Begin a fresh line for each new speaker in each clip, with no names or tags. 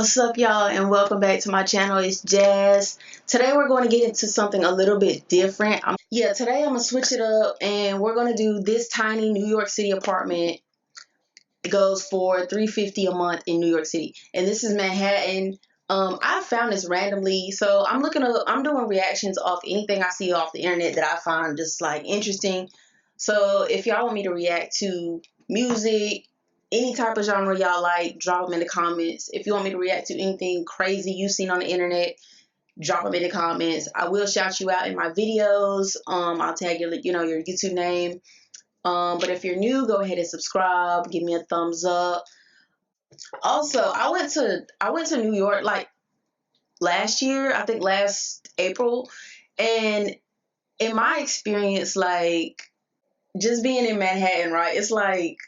What's up, y'all, and welcome back to my channel. It's Jazz. Today we're going to get into something a little bit different. Today I'm going to switch it up, and we're going to do this tiny New York City apartment. It goes for $350 a month in New York City, and this is Manhattan. I found this randomly, so I'm doing reactions off anything I see off the internet that I find just like interesting. So if y'all want me to react to music, any type of genre y'all like, drop them in the comments. If you want me to react to anything crazy you've seen on the internet, drop them in the comments. I will shout you out in my videos. I'll tag your YouTube name. But if you're new, go ahead and subscribe. Give me a thumbs up. Also, I went to New York like last year, I think last April, and in my experience, like just being in Manhattan, right? It's like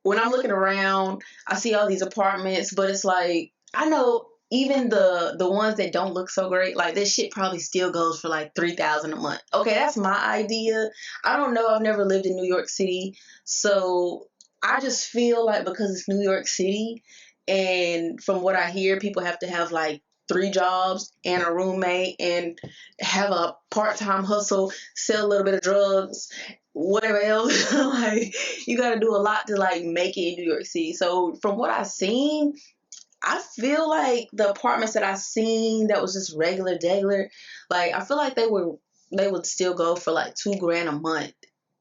when I'm looking around, I see all these apartments, but it's like I know even the ones that don't look so great, like this shit probably still goes for like $3,000 a month. Okay, that's my idea. I don't know. I've never lived in New York City, so I just feel like because it's New York City, and from what I hear, people have to have like 3 jobs and a roommate and have a part-time hustle, sell a little bit of drugs, whatever else. Like you got to do a lot to like make it in New York City. So from what I've seen, I feel like the apartments that I've seen that was just regular, like I feel like they would still go for like $2,000 a month,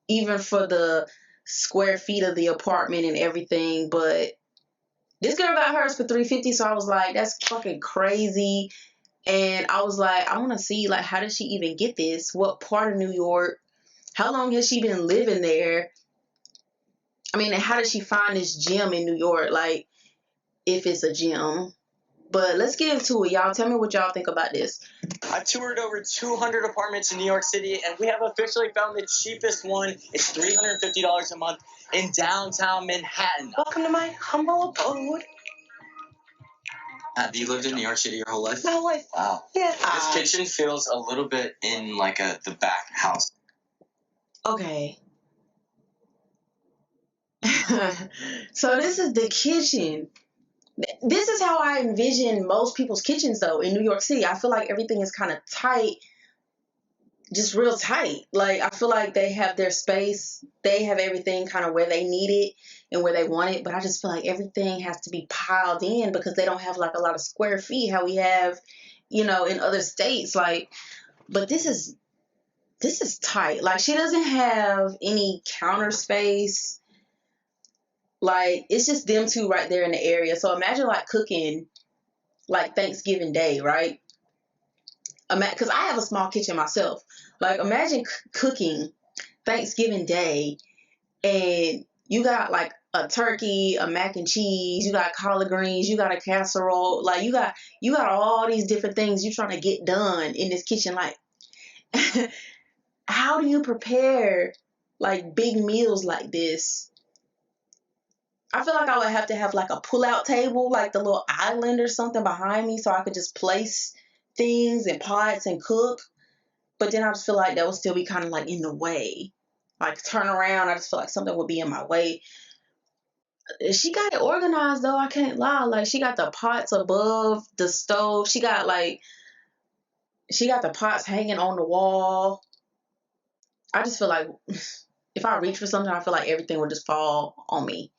even for the square feet of the apartment and everything. But this girl got hers for $350, so I was like, that's fucking crazy. And I was like, I want to see like how did she even get this? What part of New York? How long has she been living there? I mean, and how did she find this gym in New York? Like, if it's a gym. But let's get into it, y'all. Tell me what y'all think about this.
I toured over 200 apartments in New York City, and we have officially found the cheapest one. It's $350 a month in downtown Manhattan.
Welcome to my humble abode.
Have you lived in New York City your whole life?
My whole life.
Wow.
Yeah.
This kitchen feels a little bit in like the back house.
Okay. So this is the kitchen. This is how I envision most people's kitchens, though, in New York City. I feel like everything is kind of tight, just real tight. Like, I feel like they have their space. They have everything kind of where they need it and where they want it. But I just feel like everything has to be piled in because they don't have, like, a lot of square feet how we have, in other states. Like, but this is tight. Like, she doesn't have any counter space. Like, it's just them two right there in the area. So imagine, like, cooking, like, Thanksgiving Day, right? Because I have a small kitchen myself. Like, imagine cooking Thanksgiving Day, and you got, like, a turkey, a mac and cheese, you got collard greens, you got a casserole. Like, you got all these different things you're trying to get done in this kitchen. Like, how do you prepare, like, big meals like this? I feel like I would have to have like a pull-out table, like the little island or something behind me so I could just place things and pots and cook. But then I just feel like that would still be kind of like in the way. Like turn around, I just feel like something would be in my way. She got it organized though, I can't lie. Like she got the pots above the stove. She got the pots hanging on the wall. I just feel like if I reach for something, I feel like everything would just fall on me.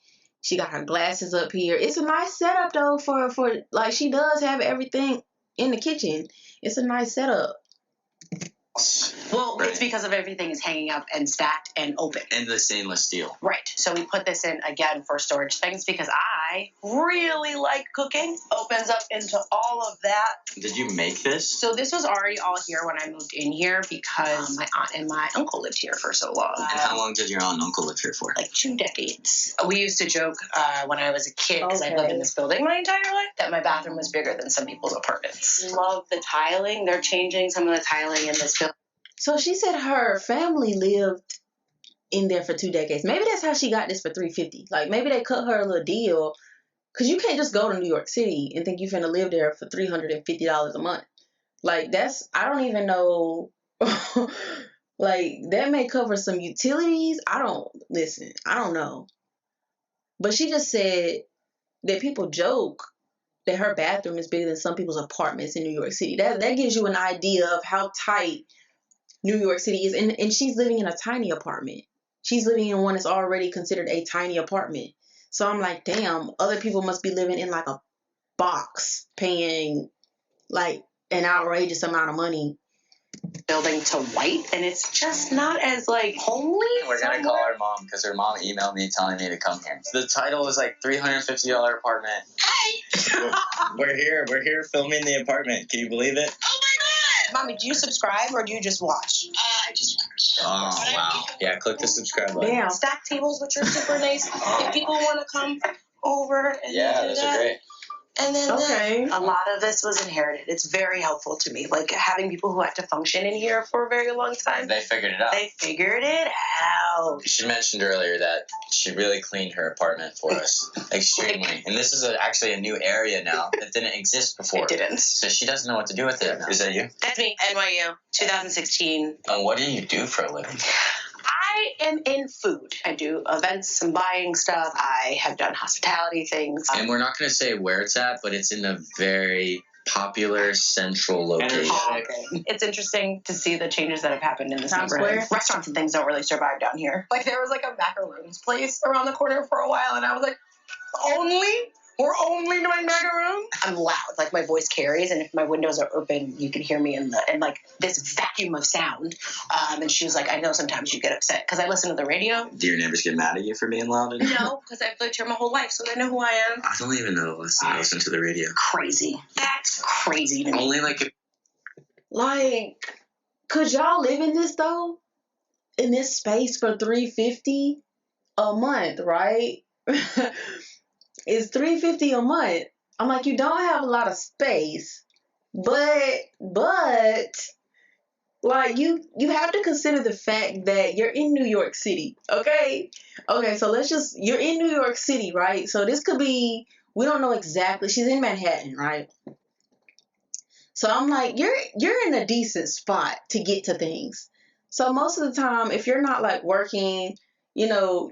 She got her glasses up here. It's a nice setup though for like she does have everything in the kitchen. It's a nice setup.
Well, it's because of everything is hanging up and stacked and open.
And the stainless steel.
Right. So we put this in, again, for storage things because I really like cooking. Opens up into all of that.
Did you make this?
So this was already all here when I moved in here because my aunt and my uncle lived here for so long.
And how long did your aunt and uncle live here for?
Like 2 decades. We used to joke when I was a kid, because I've lived in this building my entire life, that my bathroom was bigger than some people's apartments. Love the tiling. They're changing some of the tiling in this building.
So she said her family lived in there for 2 decades. Maybe that's how she got this for $350. Like maybe they cut her a little deal, because you can't just go to New York City and think you're finna live there for $350 a month. Like I don't even know. Like that may cover some utilities. I don't know. But she just said that people joke that her bathroom is bigger than some people's apartments in New York City. That gives you an idea of how tight New York City is. And she's living in a tiny apartment. She's living in one that's already considered a tiny apartment. So I'm like, damn, other people must be living in like a box paying like an outrageous amount of money.
Building to white, and it's just not as like homely.
We're gonna call her mom because her mom emailed me telling me to come here. The title is like $350 apartment.
Hey!
We're here filming the apartment. Can you believe it?
Oh my god! Mommy, do you subscribe or do you just watch? I just watch.
Oh wow. Yeah, click the subscribe button.
Damn.
Stack tables, which are super nice. If people want to come over and
Yeah,
do
those
that.
are great.
And then
Okay.
a lot of this was inherited. It's very helpful to me. Like having people who had to function in here for a very long time.
They figured it out.
They figured it out.
She mentioned earlier that she really cleaned her apartment for us. Extremely. And this is actually a new area now that didn't exist before.
It didn't.
So she doesn't know what to do with it now. Is that you?
That's me. NYU, 2016.
And what do you do for a living?
I am in food. I do events and buying stuff. I have done hospitality things.
And we're not going to say where it's at, but it's in a very popular central location.
It's interesting to see the changes that have happened in this
Times
neighborhood.
Square?
Restaurants and things don't really survive down here. Like there was like a macaroons place around the corner for a while, and I was like, we're only doing macaroons. I'm loud, like my voice carries, and if my windows are open, you can hear me in like this vacuum of sound. And she was like, I know sometimes you get upset because I listen to the radio.
Do your neighbors get mad at you for being loud?
No, because I've lived here my whole life, so they know who I am.
I don't even know. Listen to the radio.
Crazy. That's crazy to me.
Only like
Like, could y'all live in this though? In this space for $350 a month, right? It's $350 a month. I'm like, you don't have a lot of space, but like you have to consider the fact that you're in New York City, okay? Okay, so you're in New York City, right? So this could be, we don't know exactly. She's in Manhattan, right? So I'm like, you're in a decent spot to get to things. So most of the time, if you're not like working, you know,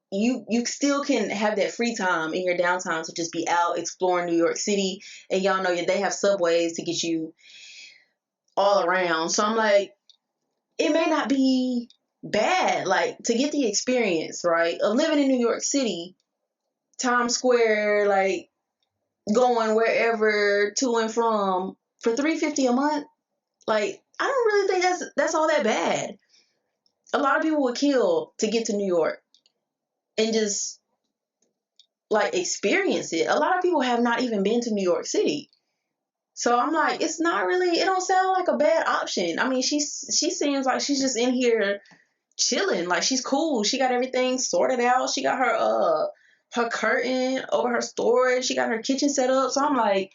you still can have that free time in your downtime to just be out exploring New York City. And y'all know they have subways to get you all around. So I'm like, it may not be bad, like to get the experience, right, of living in New York City, Times Square, like going wherever to and from for $350 a month. Like, I don't really think that's all that bad. A lot of people would kill to get to New York and just like experience it. A lot of people have not even been to New York City. So I'm like, it don't sound like a bad option. I mean, she seems like she's just in here chilling. Like, she's cool. She got everything sorted out. She got her curtain over her storage. She got her kitchen set up. So I'm like,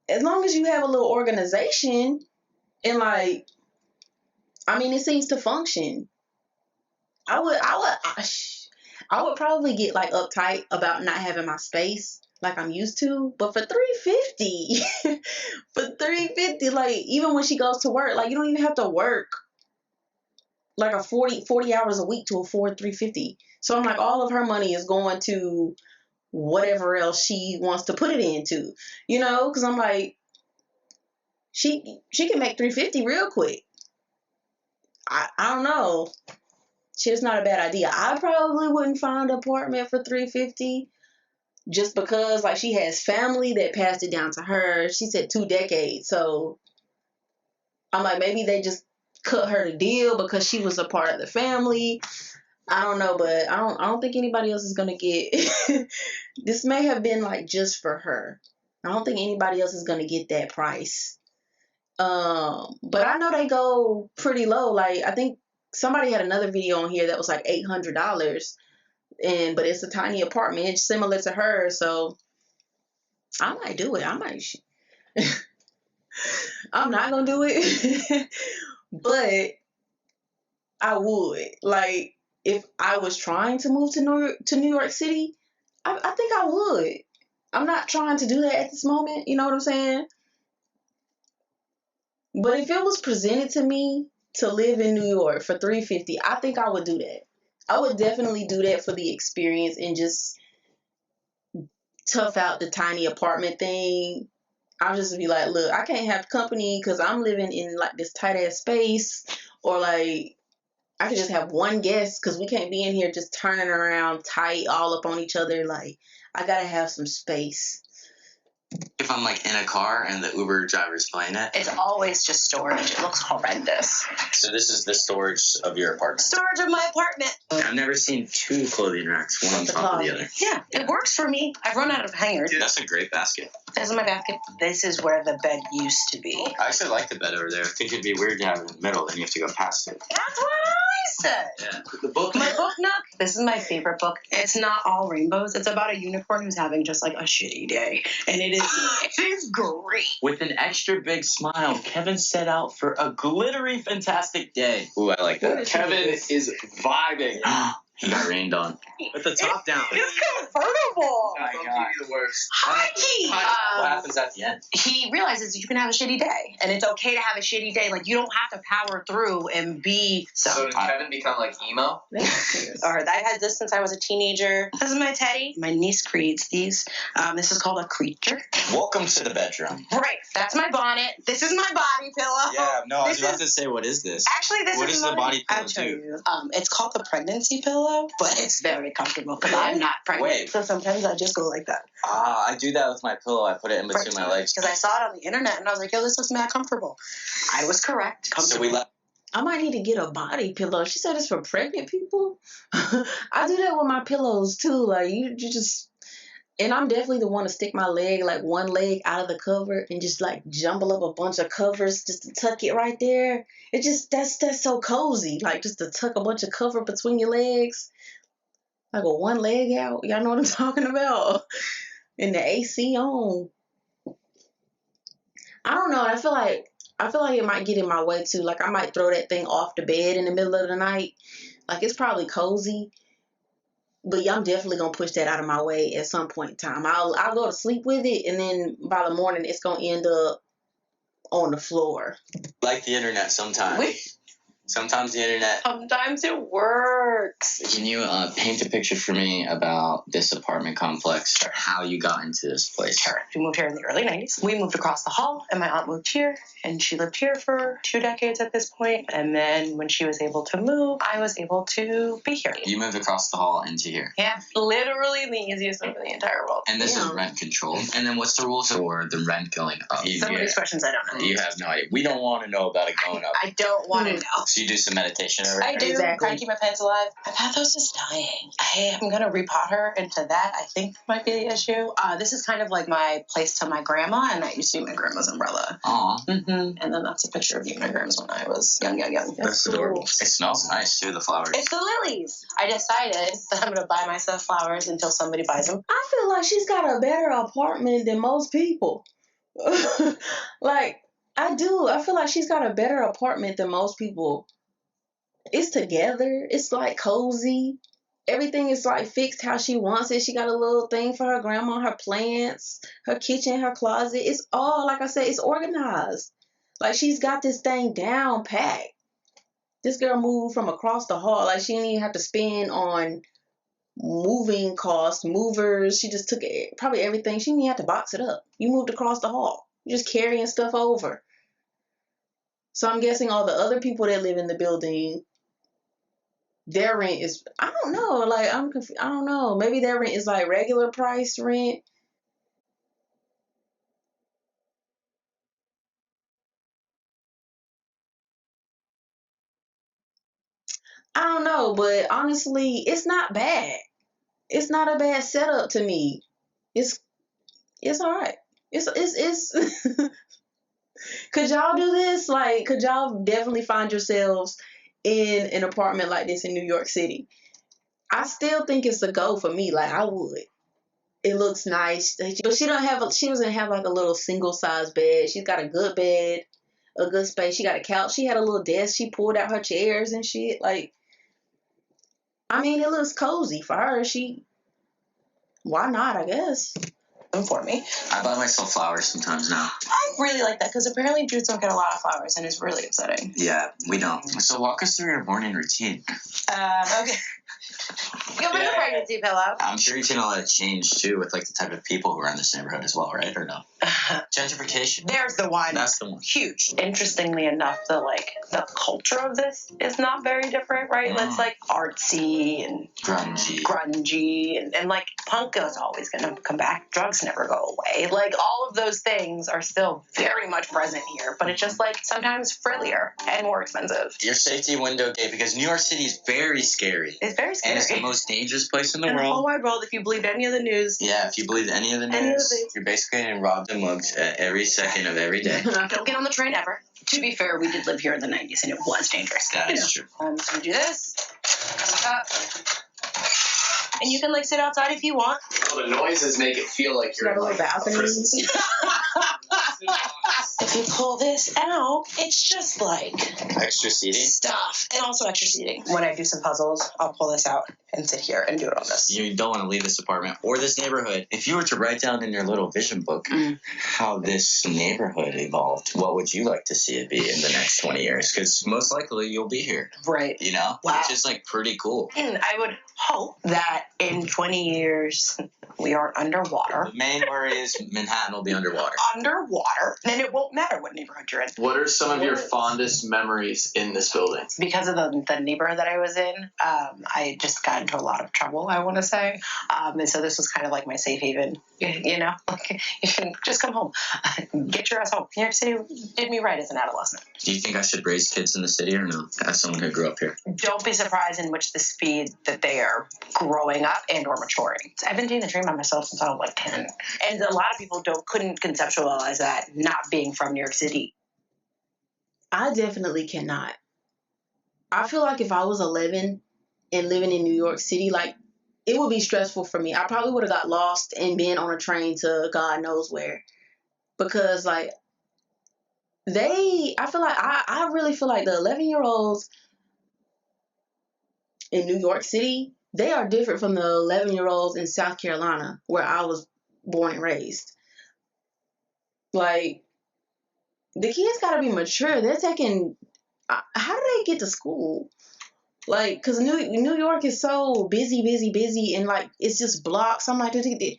as long as you have a little organization and like, I mean, it seems to function. I would probably get like uptight about not having my space like I'm used to, but for $350, like even when she goes to work, like you don't even have to work like a 40 hours a week to afford $350. So I'm like, all of her money is going to whatever else she wants to put it into, you know, because I'm like, she can make $350 real quick. I don't know. It's not a bad idea. I probably wouldn't find an apartment for $350 just because like she has family that passed it down to her. She said 2 decades. So I'm like, maybe they just cut her the deal because she was a part of the family. I don't know, but I don't think anybody else is gonna get this may have been like just for her. I don't think anybody else is gonna get that price. But I know they go pretty low. Like, I think somebody had another video on here that was like $800, but it's a tiny apartment. It's similar to hers, so I might do it. I'm not gonna do it, but I would. Like, if I was trying to move to New York City, I think I would. I'm not trying to do that at this moment. You know what I'm saying? But if it was presented to me to live in New York for $350, I think I would do that. I would definitely do that for the experience and just tough out the tiny apartment thing. I'll just be like, look, I can't have company because I'm living in like this tight ass space, or like I could just have one guest because we can't be in here just turning around tight all up on each other. Like, I gotta have some space.
If I'm like in a car and the Uber driver's playing it.
It's always just storage. It looks horrendous.
So this is the storage of your apartment.
Storage of my apartment.
I've never seen two clothing racks, one on top of the other.
Yeah, it works for me. I've run out of hangers.
Dude, that's a great basket.
This is my basket. This is where the bed used to be.
I actually like the bed over there. I think it'd be weird to have it in the middle, then you have to go past it.
That's what I said.
Yeah. The book.
My book nook. This is my favorite book. It's not all rainbows. It's about a unicorn who's having just like a shitty day. And it is great.
With an extra big smile, Kevin set out for a glittery, fantastic day. Ooh, I like that.
Kevin is vibing.
He got rained on. With the top down.
It's convertible.
Oh my God.
The worst.
Hi, Key.
What happens at the end?
He realizes you can have a shitty day, and it's okay to have a shitty day. Like, you don't have to power through and be
So did Kevin become like emo?
Or I've had this since I was a teenager. This is my teddy. My niece creates these. This is called a creature.
Welcome to the bedroom.
Right. That's my bonnet. This is my body pillow.
Yeah, no, I was
This
about
is-
to say, what is this?
Actually, this
What
is
does the body pillow
I'll show
do?
you. It's called the pregnancy pillow, but it's very comfortable because I'm not pregnant.
Wait.
So sometimes I just go like that.
I do that with my pillow. I put it in between my legs.
Because I saw it on the internet and I was like, yo, this looks mad comfortable. I was correct.
So
Comfortable.
we left.
I might need to get a body pillow. She said it's for pregnant people. I do that with my pillows too. Like you just, and I'm definitely the one to stick my leg, like one leg out of the cover and just like jumble up a bunch of covers just to tuck it right there. It just that's so cozy. Like just to tuck a bunch of cover between your legs, like a one leg out. Y'all know what I'm talking about? And the AC on. I don't know. I feel like it might get in my way too. Like I might throw that thing off the bed in the middle of the night. Like it's probably cozy, but yeah, I'm definitely gonna push that out of my way at some point in time. I'll go to sleep with it, and then by the morning it's gonna end up on the floor.
Like the internet sometimes. Sometimes the internet.
Sometimes it works.
Can you paint a picture for me about this apartment complex? Sure. How you got into this place?
Sure. We moved here in the early 90s. We moved across the hall, and my aunt moved here, and she lived here for 2 decades at this point. And then when she was able to move, I was able to be here.
You moved across the hall into here.
Yeah, literally the easiest thing in the entire world.
And this is
Yeah.
rent controlled. And then what's the rules for the rent going up?
Some of these questions I don't know.
You have no idea. We don't want to know about it going up.
I don't want to know.
So you do some meditation over
I
here?
do.
Exactly.
Try to keep my plants alive. My pathos is dying. I'm going to repot her into that. I think might be the issue. This is kind of like my place to my grandma, and that used to be my grandma's umbrella.
Aw.
Mm-hmm. And then that's a picture of me and my grandma's when I was young.
That's adorable. It smells nice too, the flowers.
It's the lilies. I decided that I'm going to buy myself flowers until somebody buys them.
I feel like she's got a better apartment than most people. Like I do. I feel like she's got a better apartment than most people. It's together. It's like cozy. Everything is like fixed how she wants it. She got a little thing for her grandma, her plants, her kitchen, her closet. It's all, like I said, it's organized. Like she's got this thing down packed. This girl moved from across the hall. Like she didn't even have to spend on moving costs, movers. She just took probably everything. She didn't even have to box it up. You moved across the hall. You're just carrying stuff over. So I'm guessing all the other people that live in the building, their rent is, I don't know, like I'm confused. I don't know. Maybe their rent is like regular price rent. I don't know, but honestly, it's not bad. It's not a bad setup to me. It's all right. It's Could y'all do this? Like, could y'all definitely find yourselves in an apartment like this in New York City? I still think it's a go for me. Like, I would. It looks nice, but she doesn't have like a little single size bed. She's got a good bed, a good space. She got a couch. She had a little desk. She pulled out her chairs and shit. Like, I mean, it looks cozy for her. Why not? I guess.
For me.
I buy myself flowers sometimes now.
I really like that because apparently dudes don't get a lot of flowers and it's really upsetting.
Yeah, we don't. So walk us through your morning routine.
Okay. Give me the pregnancy pillow.
I'm sure you've seen a lot of change too with like the type of people who are in this neighborhood as well, right? Or no? Gentrification.
There's the one.
That's the one.
Huge. Interestingly enough, the culture of this is not very different, right? It's like artsy and grungy and like punk is always gonna come back. Drugs never go away. Like all of those things are still very much present here, but it's just like sometimes frillier and more expensive.
Your safety window gate, because New York City is very scary.
It's very scary.
And it's the most dangerous place in the
in the whole
world.
wide world, if you believed any of the news.
Yeah, if you believe any of the news, you're basically getting robbed and mugged every second of every day.
Don't get on the train ever. To be fair, we did live here in the 90s and it was dangerous.
That is true.
So we do this. And you can like sit outside if you want.
Well, the noises make it feel like you're in like a prison.
If you pull this out, it's just like
Extra seating?
stuff. And also extra seating. When I do some puzzles, I'll pull this out and sit here and do it on this.
You don't want to leave this apartment or this neighborhood. If you were to write down in your little vision book how this neighborhood evolved, what would you like to see it be in the next 20 years? Because most likely you'll be here.
Right.
You know?
Wow.
Which is like pretty cool.
And I would hope that in 20 years we aren't underwater.
The main worry is Manhattan will be underwater.
Underwater. Then it won't matter what neighborhood you're in.
What are some of your fondest memories in this building?
Because of the neighborhood that I was in, I just got into a lot of trouble, I want to say. And so this was kind of like my safe haven, you know? Like, you can just come home. Get your ass home. New York City did me right as an adolescent.
Do you think I should raise kids in the city or no? As someone who grew up here.
Don't be surprised in which the speed that they are growing up and or maturing. I've been doing the dream by myself since I was like 10. And a lot of people couldn't conceptualize that not being from New York City.
I definitely cannot. I feel like if I was 11 and living in New York City, like, it would be stressful for me. I probably would have got lost and been on a train to God knows where. Because, like, I really feel like the 11-year-olds in New York City, they are different from the 11-year-olds in South Carolina, where I was born and raised. Like, the kids gotta be mature. They're taking, how do they get to school? Like, because New York is so busy, and, like, it's just blocks. I'm like, when do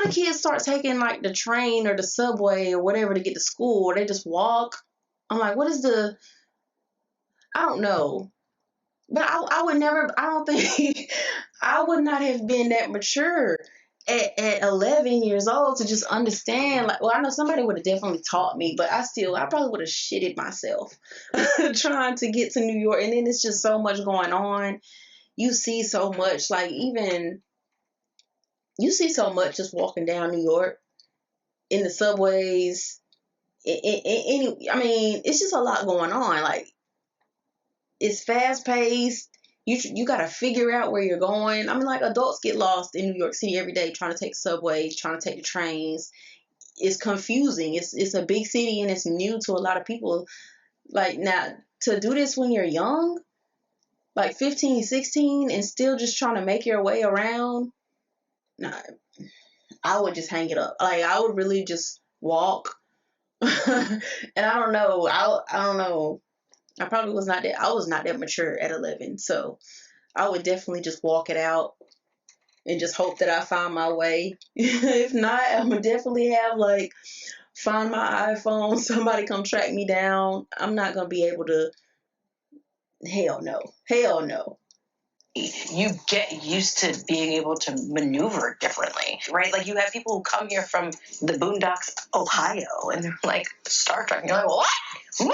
the kids start taking, like, the train or the subway or whatever to get to school? Or they just walk? I'm like, I don't know. But I would not have been that mature at 11 years old to just understand. Like, well, I know somebody would have definitely taught me, but I probably would have shitted myself trying to get to New York. And then it's just so much going on. You see so much, like you see so much just walking down New York in the subways. It's just a lot going on. Like, it's fast paced. You got to figure out where you're going. I mean, like, adults get lost in New York City every day trying to take subways, trying to take the trains. It's confusing. It's a big city and it's new to a lot of people. Like, now, to do this when you're young, like 15, 16, and still just trying to make your way around, nah, I would just hang it up. Like, I would really just walk. And I don't know. I don't know. I was not that mature at 11. So I would definitely just walk it out and just hope that I find my way. If not, I'm going to definitely find my iPhone, somebody come track me down. I'm not going to be able to. Hell no.
You get used to being able to maneuver differently, right? Like, you have people who come here from the boondocks, Ohio, and they're like, Star Trek. And you're like, what? Move!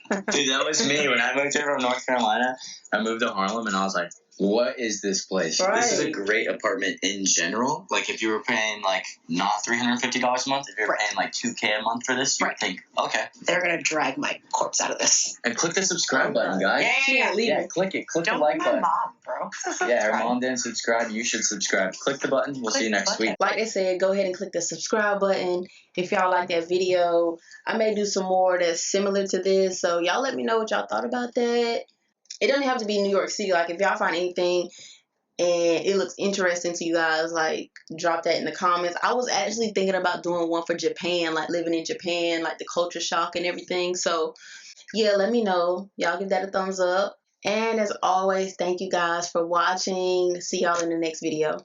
Dude, that was me. When I moved here from North Carolina, I moved to Harlem, and I was like, what is this place?
Right.
This is a great apartment in general. Like, if you were paying, like, not $350 a month, if you were paying, like, $2K a month for this, you would think, okay.
They're going to drag my corpse out of this.
And click the subscribe button, guys.
Yeah.
Click it. Click
Don't
the like
be my
button.
mom, bro.
Yeah, her mom didn't subscribe. You should subscribe. Click the button. We'll see you next week.
Like they said, go ahead and click the subscribe button. If y'all like that video, I may do some more that's similar to this. So y'all let me know what y'all thought about that. It doesn't have to be New York City. Like, if y'all find anything and it looks interesting to you guys, like, drop that in the comments. I was actually thinking about doing one for Japan, like living in Japan, like the culture shock and everything. So yeah, let me know. Y'all give that a thumbs up. And as always, thank you guys for watching. See y'all in the next video.